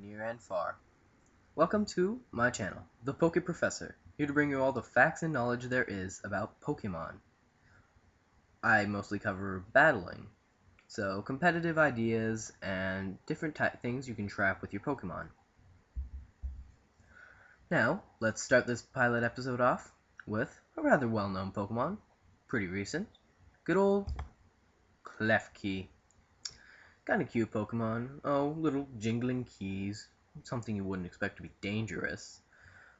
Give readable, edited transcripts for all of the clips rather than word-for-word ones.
near and far. Welcome to my channel, the Poke Professor, here to bring you all the facts and knowledge there is about Pokemon. I mostly cover battling, so competitive ideas and different things you can trap with your Pokemon. Now, let's start this pilot episode off with a rather well-known Pokemon, pretty recent, good old Klefki. Kinda cute Pokemon. Oh, little jingling keys. Something you wouldn't expect to be dangerous.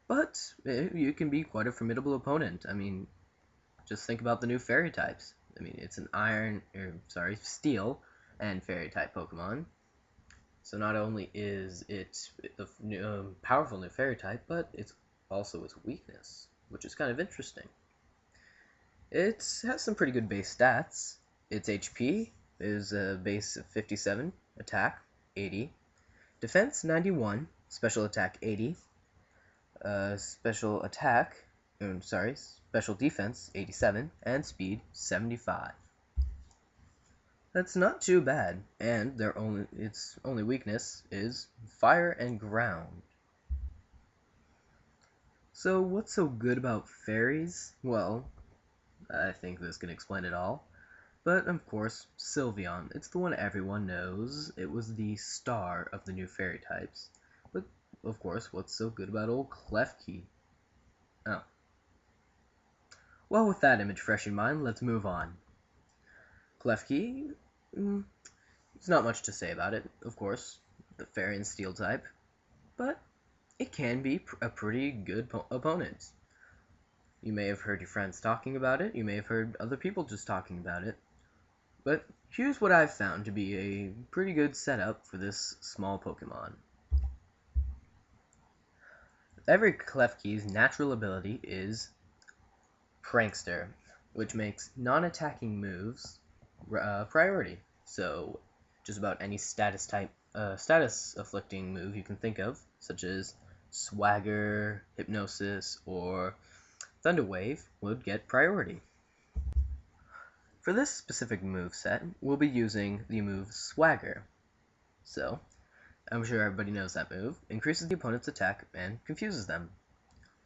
But you can be quite a formidable opponent. I mean, just think about the new fairy types. I mean, it's an steel and fairy type Pokemon. So not only is it a powerful new fairy type, but it's also its weakness, which is kind of interesting. It has some pretty good base stats. Its HP is a base of 57, attack 80, defense 91, special attack 80, special defense 87, and speed 75. That's not too bad, and its only weakness is fire and ground. So what's so good about fairies? Well, I think this can explain it all. But, of course, Sylveon. It's the one everyone knows. It was the star of the new fairy types. But, of course, what's so good about old Klefki? Oh. Well, with that image fresh in mind, let's move on. Klefki, there's not much to say about it, of course. The fairy and steel type. But it can be a pretty good opponent. You may have heard your friends talking about it. You may have heard other people just talking about it. But here's what I've found to be a pretty good setup for this small Pokemon. Every Klefki's natural ability is Prankster, which makes non-attacking moves priority. So just about any status-afflicting move you can think of, such as Swagger, Hypnosis, or Thunder Wave, would get priority. For this specific move set, we'll be using the move Swagger. So, I'm sure everybody knows that move. Increases the opponent's attack and confuses them.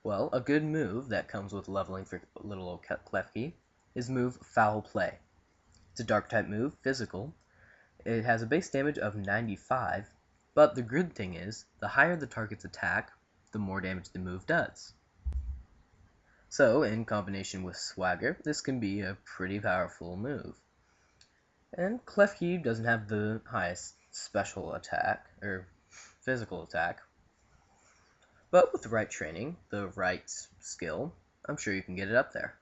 Well, a good move that comes with leveling for little old Klefki is move Foul Play. It's a dark type move, physical. It has a base damage of 95, but the good thing is, the higher the target's attack, the more damage the move does. So, in combination with Swagger, this can be a pretty powerful move. And Klefki doesn't have the highest special attack, or physical attack. But with the right training, the right skill, I'm sure you can get it up there.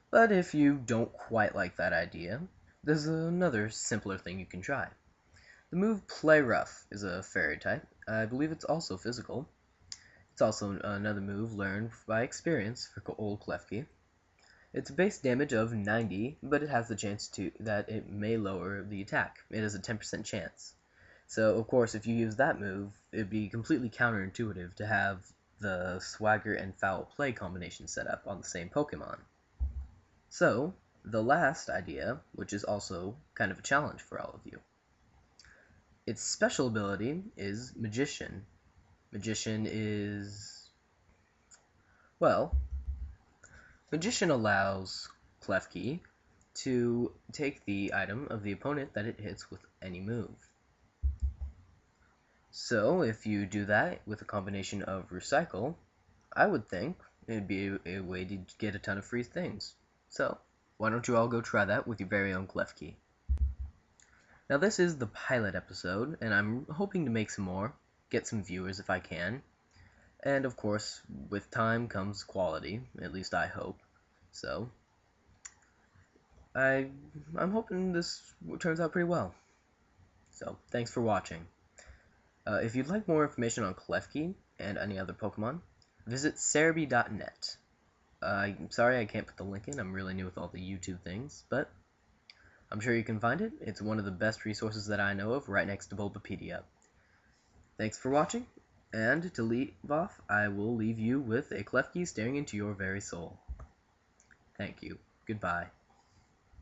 But if you don't quite like that idea, there's another simpler thing you can try. The move Play Rough is a fairy type. I believe it's also physical. It's also another move learned by experience for old Klefki. It's a base damage of 90, but it has the chance that it may lower the attack. It has a 10% chance. So, of course, if you use that move, it'd be completely counterintuitive to have the Swagger and Foul Play combination set up on the same Pokemon. So, the last idea, which is also kind of a challenge for all of you. Its special ability is Magician. Magician allows Klefki to take the item of the opponent that it hits with any move. So, if you do that with a combination of Recycle, I would think it'd be a way to get a ton of free things. So, why don't you all go try that with your very own Klefki? Now, this is the pilot episode, and I'm hoping to make some more, get some viewers if I can. And of course, with time comes quality, at least I hope. So, I'm hoping this turns out pretty well. So, thanks for watching. If you'd like more information on Klefki and any other Pokemon, visit Cerebi.net. I'm sorry I can't put the link in, I'm really new with all the YouTube things, but I'm sure you can find it. It's one of the best resources that I know of, right next to Bulbapedia. Thanks for watching, and to leave off, I will leave you with a Klefki staring into your very soul. Thank you. Goodbye.